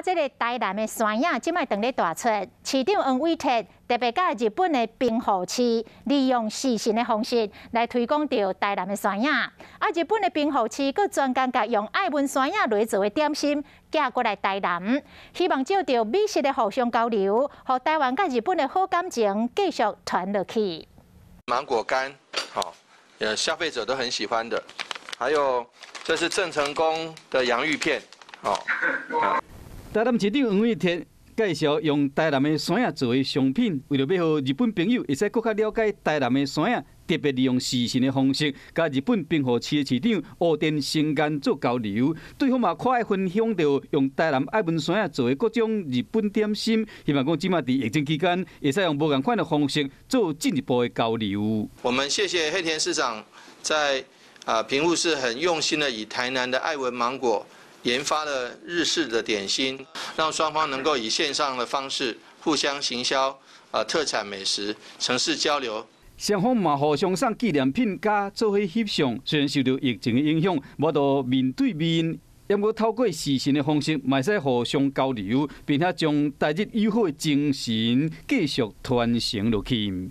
这个台南的山影即摆当咧大出，市长黄伟哲特别甲日本的兵库市利用视讯的方式来推广到台南的山影。日本的兵库市佮专工甲用爱文山影来做的点心寄过来台南，希望借着美食的互相交流，互台湾甲日本的好感情继续传落去。芒果干，消费者都很喜欢的。还有，这是郑成功的洋芋片，台南市长黄伟哲介绍用台南的山影作为商品，为了要让日本朋友会使更加了解台南的山影，特别利用视讯的方式，甲日本兵库市的市长乌田伸彦做交流。对方嘛，可爱分享到用台南爱文山影做的各种日本点心，希望讲即马伫疫情期间，会使用无同款的方式做进一步的交流。我们谢谢黑田市长在平户市很用心的以台南的爱文芒果研发了日式的点心，让双方能够以线上的方式互相行销特产美食、城市交流。双方嘛互相送纪念品，加做伙翕相。虽然受到疫情的影响，无到面对面，也无透过视讯的方式，嘛使互相交流，并且将台日友好的精神继续传承落去。